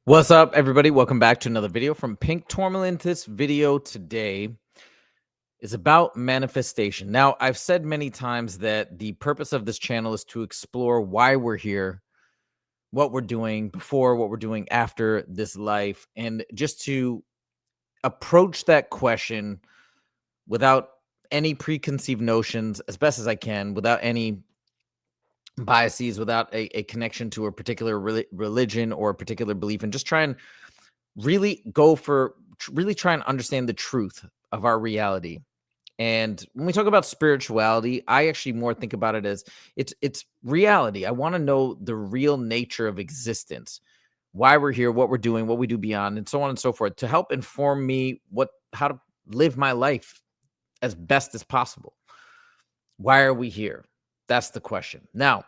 What's up, everybody? Welcome back to another video from Pink Tourmaline. This video today is about manifestation. Now, I've said many times that the purpose of this channel is to explore why we're here, what we're doing before, what we're doing after this life, and just to approach that question without any preconceived notions as best as I can, without any biases, without a connection to a particular religion or a particular belief, and just try and really go for really try and understand the truth of our reality. And when we talk about spirituality, I actually more think about it as it's reality. I want to know the real nature of existence, why we're here, what we're doing, what we do beyond, and so on and so forth, to help inform me how to live my life as best as possible. Why are we here? That's the question. Now,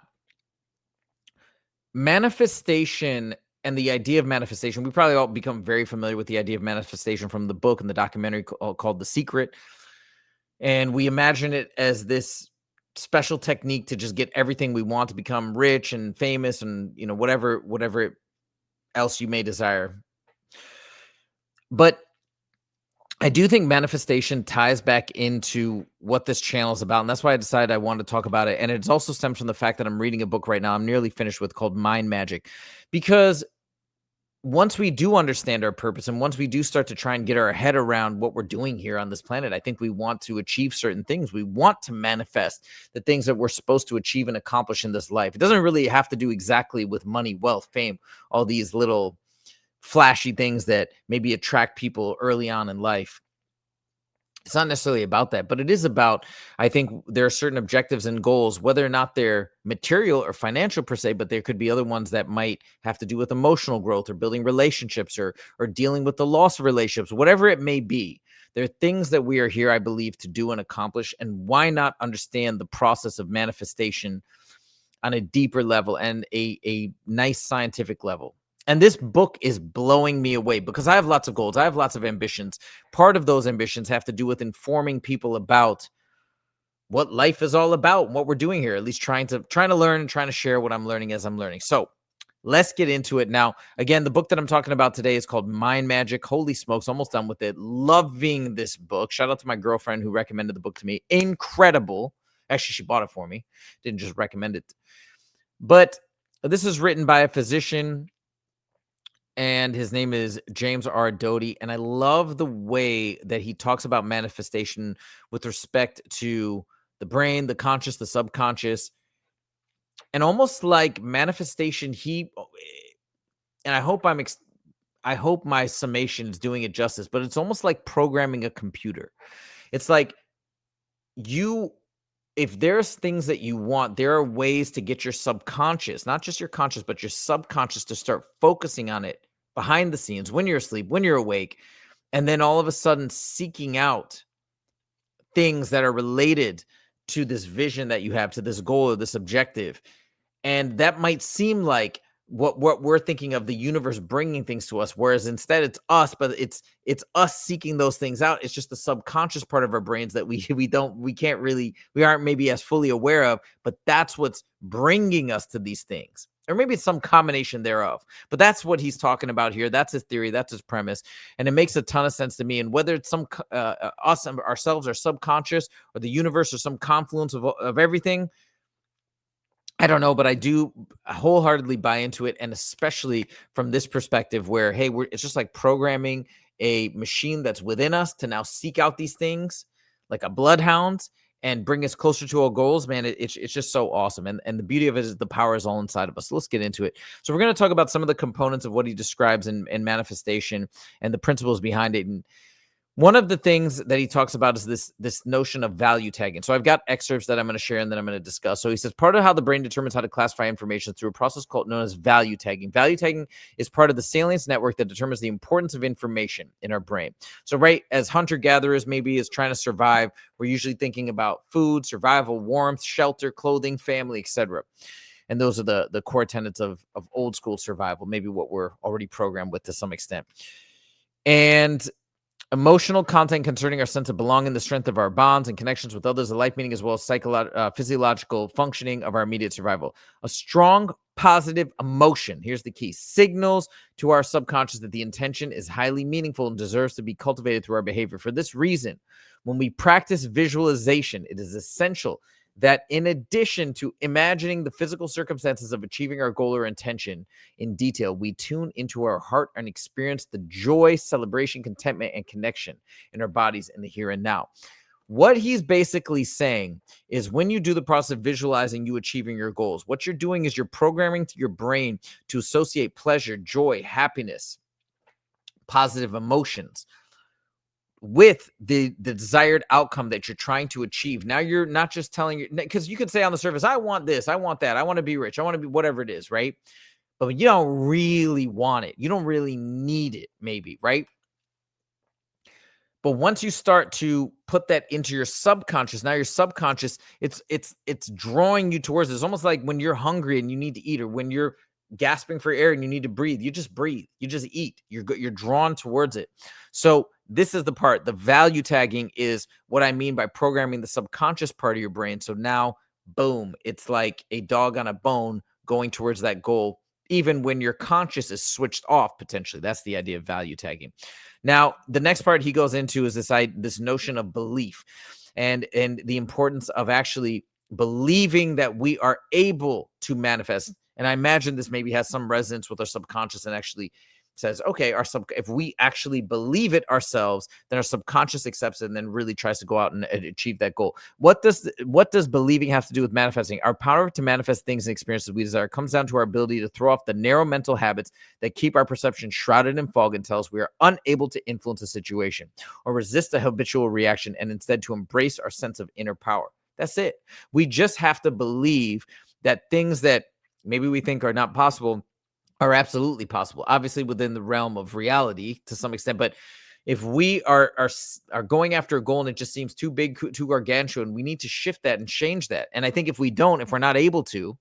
manifestation and the idea of manifestation, we probably all become very familiar with the idea of manifestation from the book and the documentary called The Secret. And we imagine it as this special technique to just get everything we want, to become rich and famous and, whatever else you may desire. But I do think manifestation ties back into what this channel is about. And that's why I decided I wanted to talk about it. And it also stems from the fact that I'm reading a book right now, I'm nearly finished with, called Mind Magic. Because once we do understand our purpose and once we do start to try and get our head around what we're doing here on this planet, I think we want to achieve certain things. We want to manifest the things that we're supposed to achieve and accomplish in this life. It doesn't really have to do exactly with money, wealth, fame, all these little flashy things that maybe attract people early on in life. It's not necessarily about that, but it is about, I think there are certain objectives and goals, whether or not they're material or financial per se, but there could be other ones that might have to do with emotional growth or building relationships or dealing with the loss of relationships, whatever it may be. There are things that we are here, I believe, to do and accomplish. And why not understand the process of manifestation on a deeper level and a nice scientific level? And this book is blowing me away because I have lots of goals. I have lots of ambitions. Part of those ambitions have to do with informing people about what life is all about, what we're doing here, at least trying to learn and trying to share what I'm learning as I'm learning. So let's get into it now. Again, the book that I'm talking about today is called Mind Magic. Holy smokes, almost done with it. Loving this book. Shout out to my girlfriend who recommended the book to me. Incredible. Actually, she bought it for me. Didn't just recommend it. But this is written by a physician, and his name is James R. Doty. And I love the way that he talks about manifestation with respect to the brain, the conscious, the subconscious, and almost like manifestation. And I hope my summation is doing it justice, but it's almost like programming a computer. It's like if there's things that you want, there are ways to get your subconscious, not just your conscious, but your subconscious, to start focusing on it behind the scenes when you're asleep, when you're awake, and then all of a sudden seeking out things that are related to this vision that you have, to this goal or this objective. And that might seem like what we're thinking of, the universe bringing things to us, whereas instead it's us, but it's us seeking those things out. It's just the subconscious part of our brains that we aren't maybe as fully aware of, but that's what's bringing us to these things. Or maybe it's some combination thereof. But that's what he's talking about here. That's his theory. That's his premise. And it makes a ton of sense to me. And whether it's us ourselves, or subconscious, or the universe, or some confluence of everything, I don't know, but I do wholeheartedly buy into it. And especially from this perspective where, hey, it's just like programming a machine that's within us to now seek out these things like a bloodhound and bring us closer to our goals. Man, it's just so awesome. And the beauty of it is the power is all inside of us. So let's get into it. So we're going to talk about some of the components of what he describes in manifestation and the principles behind it. And one of the things that he talks about is this notion of value tagging. So I've got excerpts that I'm going to share and then I'm going to discuss. So he says, part of how the brain determines how to classify information through a process known as value tagging. Value tagging is part of the salience network that determines the importance of information in our brain. So right, as hunter-gatherers maybe is trying to survive, we're usually thinking about food, survival, warmth, shelter, clothing, family, etc. And those are the core tenets of old school survival, maybe what we're already programmed with to some extent. And emotional content concerning our sense of belonging, the strength of our bonds and connections with others, the life meaning, as well as physiological functioning of our immediate survival. A strong, positive emotion. Here's the key: signals to our subconscious that the intention is highly meaningful and deserves to be cultivated through our behavior. For this reason, when we practice visualization, it is essential that in addition to imagining the physical circumstances of achieving our goal or intention in detail, we tune into our heart and experience the joy, celebration, contentment, and connection in our bodies in the here and now. What he's basically saying is when you do the process of visualizing you achieving your goals, what you're doing is you're programming your brain to associate pleasure, joy, happiness, positive emotions with the desired outcome that you're trying to achieve. Now you're not just telling you, because you could say on the surface, I want this, I want that, I want to be rich, I want to be whatever it is, right? But you don't really want it. You don't really need it, maybe, right? But once you start to put that into your subconscious, now your subconscious, it's drawing you towards it. It's almost like when you're hungry and you need to eat, or when you're gasping for air and you need to breathe. You just breathe. You just eat. You're drawn towards it. So this is the part. The value tagging is what I mean by programming the subconscious part of your brain. So now, boom, it's like a dog on a bone going towards that goal, even when your conscious is switched off potentially. That's the idea of value tagging. Now, the next part he goes into is this notion of belief and the importance of actually believing that we are able to manifest. And I imagine this maybe has some resonance with our subconscious and actually says, okay, if we actually believe it ourselves, then our subconscious accepts it and then really tries to go out and achieve that goal. What does believing have to do with manifesting? Our power to manifest things and experiences we desire comes down to our ability to throw off the narrow mental habits that keep our perception shrouded in fog and tell us we are unable to influence a situation or resist a habitual reaction, and instead to embrace our sense of inner power. That's it. We just have to believe that things that maybe we think are not possible are absolutely possible, obviously within the realm of reality to some extent. But if we are going after a goal and it just seems too big, too gargantuan, we need to shift that and change that. And I think if we're not able to,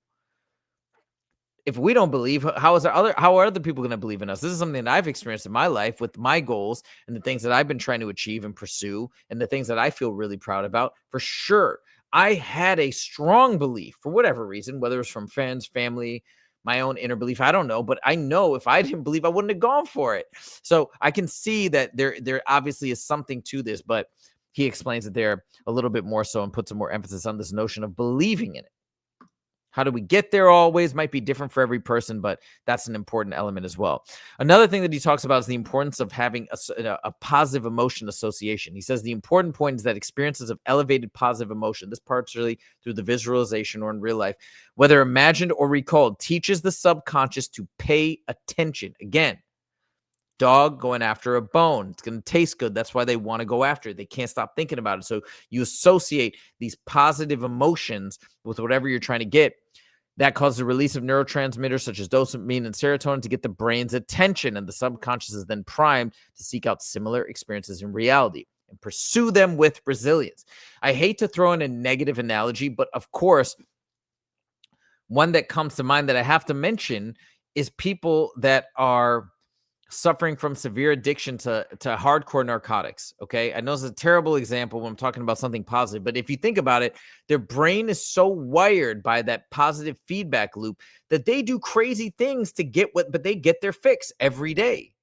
if we don't believe, how are other people going to believe in us? This is something that I've experienced in my life with my goals and the things that I've been trying to achieve and pursue and the things that I feel really proud about. For sure, I had a strong belief for whatever reason, whether it's from friends, family, my own inner belief, I don't know, but I know if I didn't believe, I wouldn't have gone for it. So I can see that there obviously is something to this, but he explains it there a little bit more so and puts some more emphasis on this notion of believing in it. How do we get there always might be different for every person, but that's an important element as well. Another thing that he talks about is the importance of having a positive emotion association. He says the important point is that experiences of elevated positive emotion, this partially through the visualization or in real life, whether imagined or recalled, teaches the subconscious to pay attention. Again, dog going after a bone. It's going to taste good. That's why they want to go after it. They can't stop thinking about it. So you associate these positive emotions with whatever you're trying to get. That causes the release of neurotransmitters such as dopamine and serotonin to get the brain's attention, and the subconscious is then primed to seek out similar experiences in reality and pursue them with resilience. I hate to throw in a negative analogy, but of course, one that comes to mind that I have to mention is people that are suffering from severe addiction to hardcore narcotics. Okay. I know it's a terrible example when I'm talking about something positive, but if you think about it, their brain is so wired by that positive feedback loop that they do crazy things to get but they get their fix every day.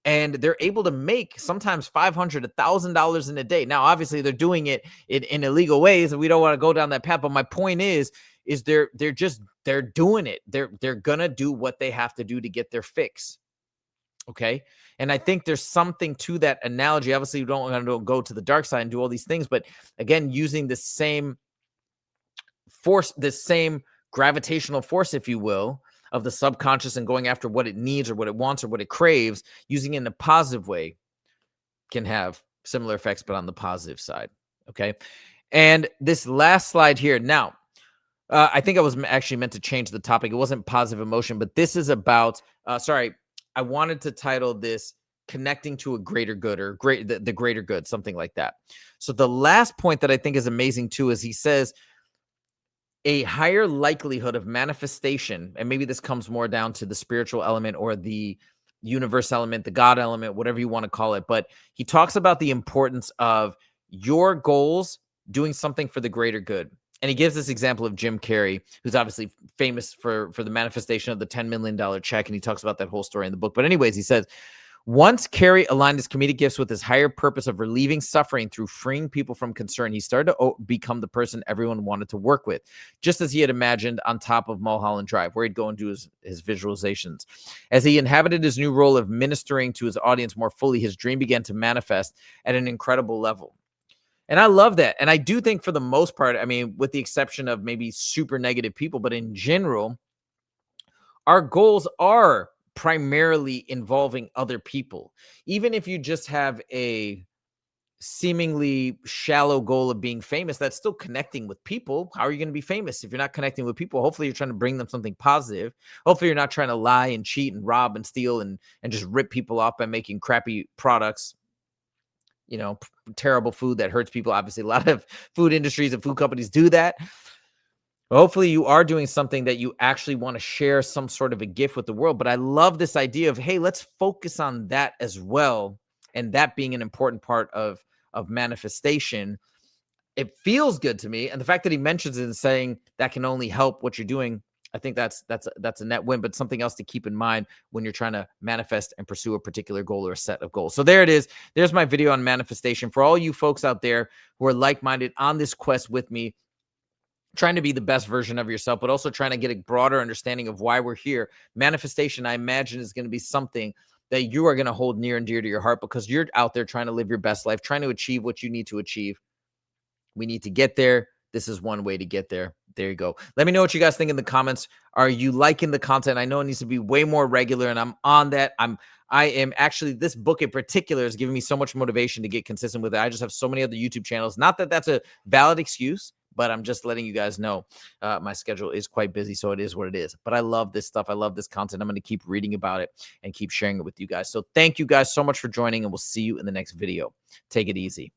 And they're able to make sometimes $500, $1,000 in a day. Now, obviously, they're doing it in illegal ways, and we don't want to go down that path. But my point is they're doing it. They're gonna do what they have to do to get their fix. Okay. And I think there's something to that analogy. Obviously, you don't want to go to the dark side and do all these things, but again, using the same force, this same gravitational force, if you will, of the subconscious and going after what it needs or what it wants or what it craves, using it in a positive way can have similar effects, but on the positive side. Okay. And this last slide here. Now, I think I was actually meant to change the topic. It wasn't positive emotion, but this is about, I wanted to title this connecting to a greater good or the greater good, something like that. So the last point that I think is amazing too, is he says a higher likelihood of manifestation. And maybe this comes more down to the spiritual element or the universe element, the God element, whatever you want to call it. But he talks about the importance of your goals doing something for the greater good. And he gives this example of Jim Carrey, who's obviously famous for the manifestation of the $10 million check. And he talks about that whole story in the book. But anyways, he says, once Carey aligned his comedic gifts with his higher purpose of relieving suffering through freeing people from concern, he started to become the person everyone wanted to work with, just as he had imagined on top of Mulholland Drive, where he'd go and do his visualizations. As he inhabited his new role of ministering to his audience more fully, his dream began to manifest at an incredible level. And I love that. And I do think for the most part, I mean, with the exception of maybe super negative people, but in general, our goals are primarily involving other people. Even if you just have a seemingly shallow goal of being famous, that's still connecting with people. How are you going to be famous if you're not connecting with people? Hopefully you're trying to bring them something positive. Hopefully you're not trying to lie and cheat and rob and steal and just rip people off by making crappy products, terrible food that hurts people. Obviously a lot of food industries and food companies do that. Hopefully you are doing something that you actually want to share some sort of a gift with the world. But I love this idea of, hey, let's focus on that as well. And that being an important part of manifestation. It feels good to me. And the fact that he mentions it and saying that can only help what you're doing, I think that's a net win, but something else to keep in mind when you're trying to manifest and pursue a particular goal or a set of goals. So there it is. There's my video on manifestation for all you folks out there who are like-minded on this quest with me, trying to be the best version of yourself, but also trying to get a broader understanding of why we're here. Manifestation, I imagine, is going to be something that you are going to hold near and dear to your heart because you're out there trying to live your best life, trying to achieve what you need to achieve. We need to get there. This is one way to get there. There you go. Let me know what you guys think in the comments. Are you liking the content? I know it needs to be way more regular, and I'm on that. I am actually, this book in particular is giving me so much motivation to get consistent with it. I just have so many other YouTube channels. Not that that's a valid excuse, but I'm just letting you guys know my schedule is quite busy, so it is what it is. But I love this stuff. I love this content. I'm going to keep reading about it and keep sharing it with you guys. So thank you guys so much for joining, and we'll see you in the next video. Take it easy.